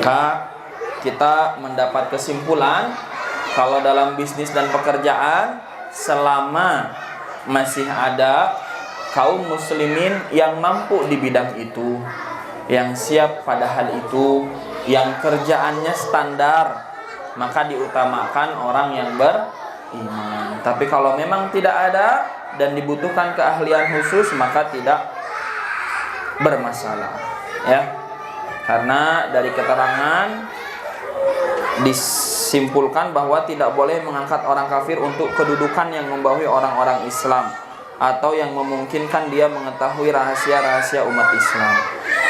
Maka kita mendapat kesimpulan kalau dalam bisnis dan pekerjaan, selama masih ada kaum muslimin yang mampu di bidang itu, yang siap pada hal itu, yang kerjaannya standar, maka diutamakan orang yang beriman. Tapi kalau memang tidak ada dan dibutuhkan keahlian khusus, maka tidak bermasalah, ya. Karena dari keterangan disimpulkan bahwa tidak boleh mengangkat orang kafir untuk kedudukan yang membawahi orang-orang Islam atau yang memungkinkan dia mengetahui rahasia-rahasia umat Islam.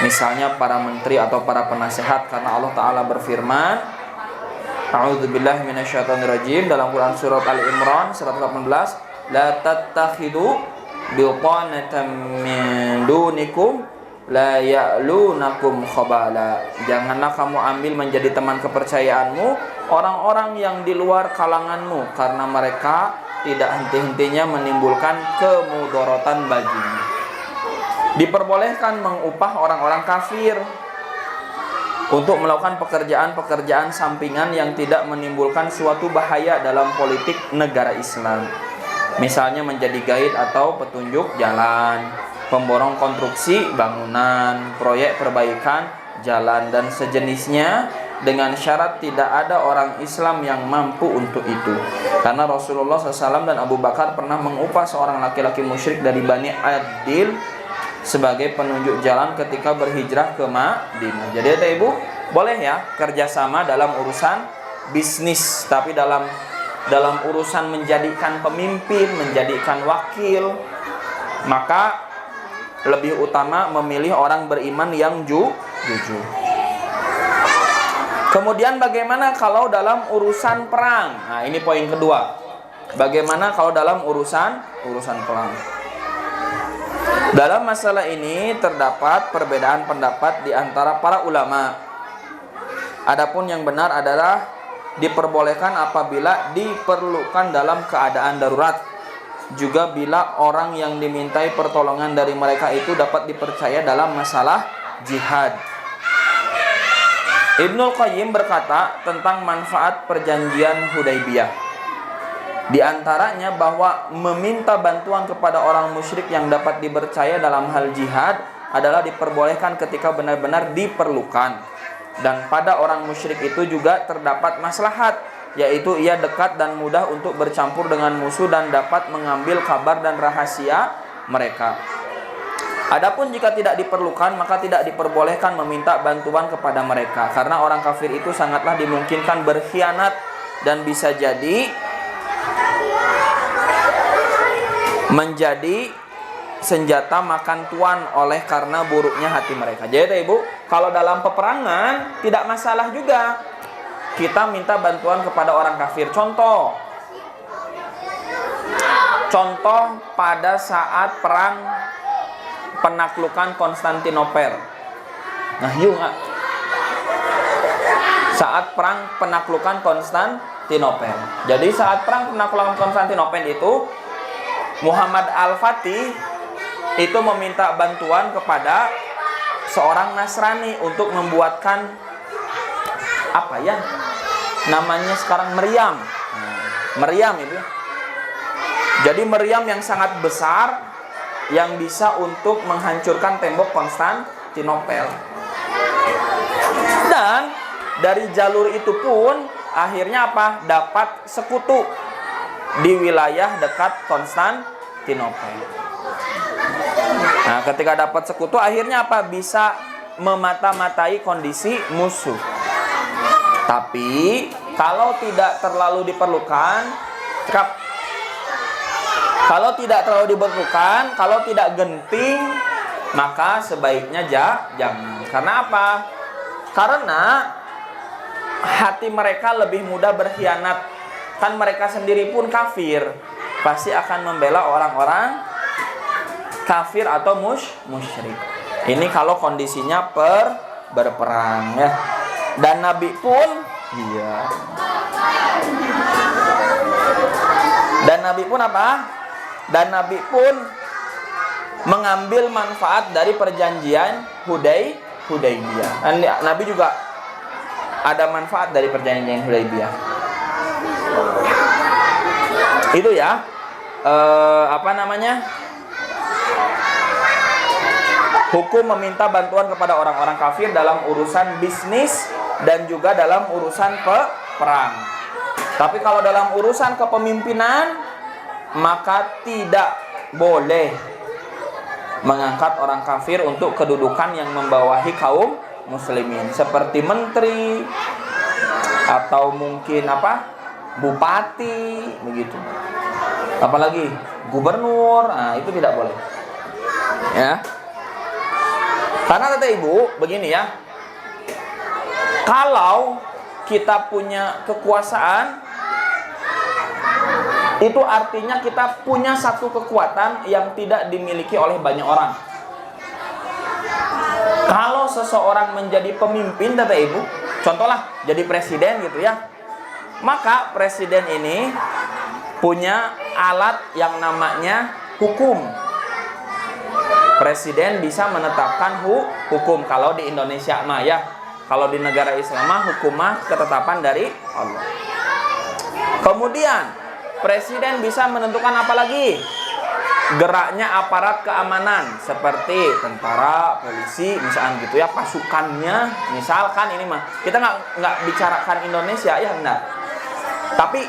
Misalnya para menteri atau para penasehat, karena Allah Ta'ala berfirman, A'udzubillahi minasyaitonirrajim, dalam Quran surat Ali Imran 118, la tattakhidu biqanatan min dunikum la ya'lunakum khabala. Janganlah kamu ambil menjadi teman kepercayaanmu orang-orang yang di luar kalanganmu, karena mereka tidak henti-hentinya menimbulkan kemudorotan bagimu. Diperbolehkan mengupah orang-orang kafir untuk melakukan pekerjaan-pekerjaan sampingan yang tidak menimbulkan suatu bahaya dalam politik negara Islam. Misalnya menjadi guide atau petunjuk jalan, pemborong konstruksi bangunan, proyek perbaikan jalan dan sejenisnya, dengan syarat tidak ada orang Islam yang mampu untuk itu. Karena Rasulullah SAW dan Abu Bakar pernah mengupah seorang laki-laki musyrik dari Bani Adil sebagai penunjuk jalan ketika berhijrah ke Madinah. Jadi ya Ibu, boleh ya kerjasama dalam urusan bisnis, tapi dalam urusan menjadikan pemimpin, menjadikan wakil, maka lebih utama memilih orang beriman yang jujur. Kemudian bagaimana kalau dalam urusan perang? Nah, ini poin kedua. Bagaimana kalau dalam urusan perang? Dalam masalah ini terdapat perbedaan pendapat di antara para ulama. Adapun yang benar adalah diperbolehkan apabila diperlukan dalam keadaan darurat. Juga bila orang yang dimintai pertolongan dari mereka itu dapat dipercaya dalam masalah jihad. Ibnul Qayyim berkata tentang manfaat perjanjian Hudaybiyah. Di antaranya bahwa meminta bantuan kepada orang musyrik yang dapat dipercaya dalam hal jihad adalah diperbolehkan ketika benar-benar diperlukan. Dan pada orang musyrik itu juga terdapat maslahat, yaitu ia dekat dan mudah untuk bercampur dengan musuh dan dapat mengambil kabar dan rahasia mereka. Adapun jika tidak diperlukan, maka tidak diperbolehkan meminta bantuan kepada mereka, karena orang kafir itu sangatlah dimungkinkan berkhianat dan bisa jadi menjadi senjata makan tuan oleh karena buruknya hati mereka. Jadi Ibu, kalau dalam peperangan tidak masalah juga kita minta bantuan kepada orang kafir. Contoh pada saat perang penaklukan Konstantinopel. Nah, yuk nggak? Saat perang penaklukan Konstantinopel. Jadi saat perang penaklukan Konstantinopel itu Muhammad Al-Fatih itu meminta bantuan kepada seorang Nasrani untuk membuatkan apa ya? Namanya sekarang meriam. Meriam itu. Jadi meriam yang sangat besar yang bisa untuk menghancurkan tembok Konstantinopel. Dan dari jalur itu pun akhirnya apa? Dapat sekutu di wilayah dekat Konstantinopel. Nah, ketika dapat sekutu akhirnya apa? Bisa memata-matai kondisi musuh. Tapi kalau tidak terlalu diperlukan, kalau tidak genting, maka sebaiknya jangan. Karena apa? Karena hati mereka lebih mudah berkhianat. Kan mereka sendiri pun kafir, pasti akan membela orang-orang kafir atau musyrik. Ini kalau kondisinya berperang ya. Dan Nabi pun apa? Dan Nabi pun mengambil manfaat dari perjanjian Hudaybiyah. Nabi juga ada manfaat dari perjanjian Hudaybiyah. Itu ya, hukum meminta bantuan kepada orang-orang kafir dalam urusan bisnis dan juga dalam urusan perang. Tapi kalau dalam urusan kepemimpinan, maka tidak boleh mengangkat orang kafir untuk kedudukan yang membawahi kaum muslimin, seperti menteri atau mungkin bupati begitu. Apalagi gubernur, itu tidak boleh. Ya. Karena kata ibu begini ya, kalau kita punya kekuasaan, itu artinya kita punya satu kekuatan yang tidak dimiliki oleh banyak orang. Kalau seseorang menjadi pemimpin, kata ibu, contohlah jadi presiden gitu ya, maka presiden ini punya alat yang namanya hukum. Presiden bisa menetapkan hukum. Kalau di Indonesia mah ya, kalau di negara Islam mah hukum mah ketetapan dari Allah. Kemudian presiden bisa menentukan apa lagi? Geraknya aparat keamanan seperti tentara, polisi, misalkan gitu ya, pasukannya. Misalkan ini mah kita nggak bicarakan Indonesia ya, enggak. Tapi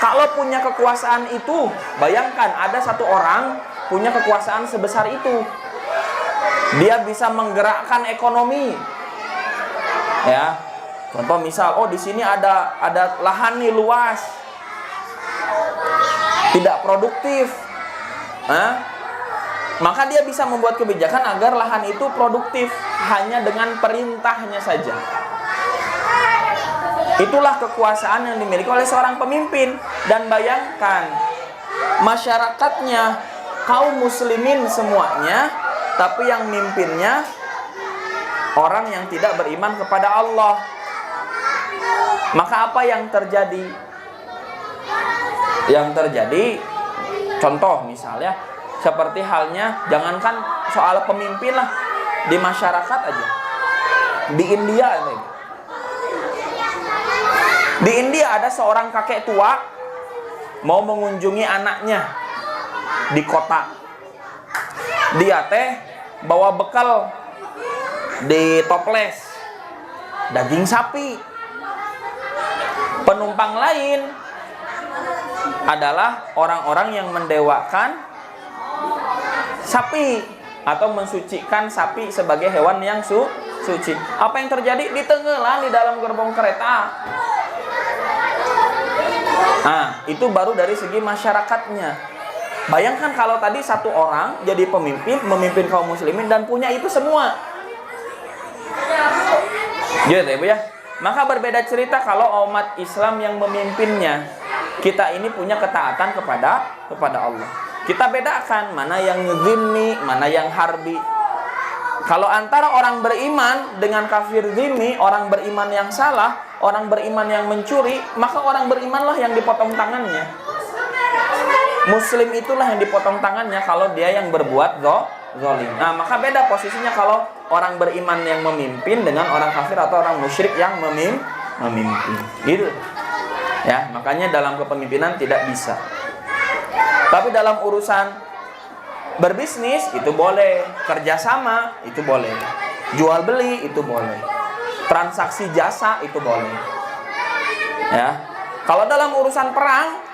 kalau punya kekuasaan itu, bayangkan ada satu orang punya kekuasaan sebesar itu. Dia bisa menggerakkan ekonomi. Ya. Contoh misal, di sini ada lahan nih luas. Tidak produktif. Maka dia bisa membuat kebijakan agar lahan itu produktif hanya dengan perintahnya saja. Itulah kekuasaan yang dimiliki oleh seorang pemimpin. Dan bayangkan, masyarakatnya kaum muslimin semuanya, tapi yang mimpinnya orang yang tidak beriman kepada Allah. Maka apa yang terjadi? Yang terjadi, contoh misalnya, seperti halnya, jangankan soal pemimpin lah, di masyarakat aja. Di India, di India ada seorang kakek tua mau mengunjungi anaknya di kota. Dia bawa bekal di toples daging sapi. Penumpang lain adalah orang-orang yang mendewakan sapi atau mensucikan sapi sebagai hewan yang suci. Apa yang terjadi? Ditenggelam di dalam gerbong kereta. Itu baru dari segi masyarakatnya. Bayangkan kalau tadi satu orang jadi pemimpin, memimpin kaum muslimin dan punya itu semua. Gitu ya, Bu ya. Maka berbeda cerita kalau umat Islam yang memimpinnya. Kita ini punya ketaatan kepada Allah. Kita bedakan mana yang zimmi, mana yang harbi. Kalau antara orang beriman dengan kafir zimmi, orang beriman yang salah, orang beriman yang mencuri, maka orang berimanlah yang dipotong tangannya. Muslim itulah yang dipotong tangannya kalau dia yang berbuat zalim. Maka beda posisinya kalau orang beriman yang memimpin dengan orang kafir atau orang musyrik yang memimpin. Gitu. Ya, makanya dalam kepemimpinan tidak bisa. Tapi dalam urusan berbisnis itu boleh, kerjasama itu boleh, jual beli itu boleh, transaksi jasa itu boleh. Ya, kalau dalam urusan perang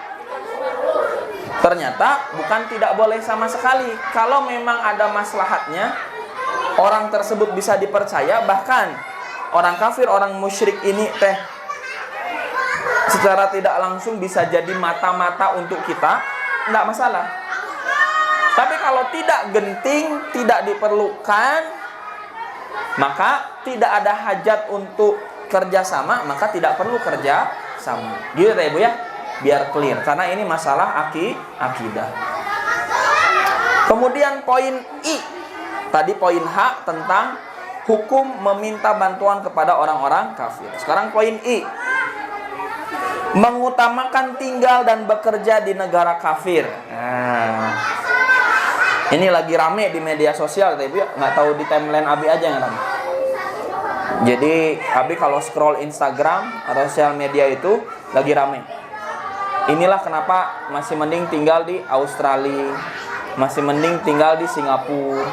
ternyata bukan tidak boleh sama sekali. Kalau memang ada maslahatnya, orang tersebut bisa dipercaya, bahkan orang kafir, orang musyrik ini secara tidak langsung bisa jadi mata-mata untuk kita, tidak masalah. Tapi kalau tidak genting, tidak diperlukan, maka tidak ada hajat untuk kerjasama, maka tidak perlu kerjasama. Gitu ya Bu ya, biar clear. Karena ini masalah akidah. Kemudian poin I, tadi poin H tentang hukum meminta bantuan kepada orang-orang kafir. Sekarang poin I, mengutamakan tinggal dan bekerja di negara kafir. Ini lagi rame di media sosial, tapi nggak tahu di timeline Abi aja yang rame. Jadi Abi kalau scroll Instagram atau sosial media itu lagi rame. Inilah kenapa masih mending tinggal di Australia, masih mending tinggal di Singapura,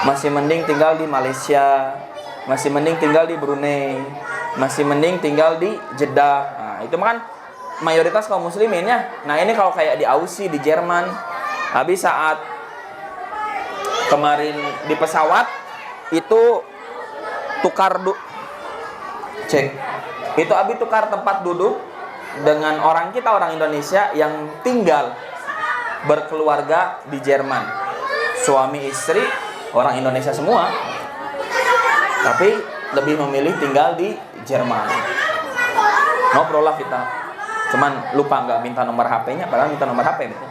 masih mending tinggal di Malaysia, masih mending tinggal di Brunei, masih mending tinggal di Jeddah. Nah, itu kan mayoritas kaum muslimin ya. Nah, ini kalau kayak di Aussie, di Jerman, Abi saat kemarin di pesawat itu itu Abi tukar tempat duduk dengan orang kita, orang Indonesia yang tinggal berkeluarga di Jerman. Suami istri orang Indonesia semua, tapi lebih memilih tinggal di Jerman. Ngobrol lah kita, cuman lupa nggak minta nomor HP-nya, padahal minta nomor HP gitu.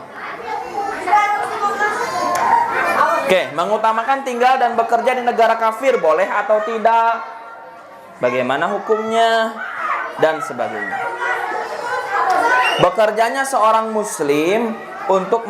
Oke, mengutamakan tinggal dan bekerja di negara kafir boleh atau tidak? Bagaimana hukumnya? Dan sebagainya. Bekerjanya seorang muslim untuk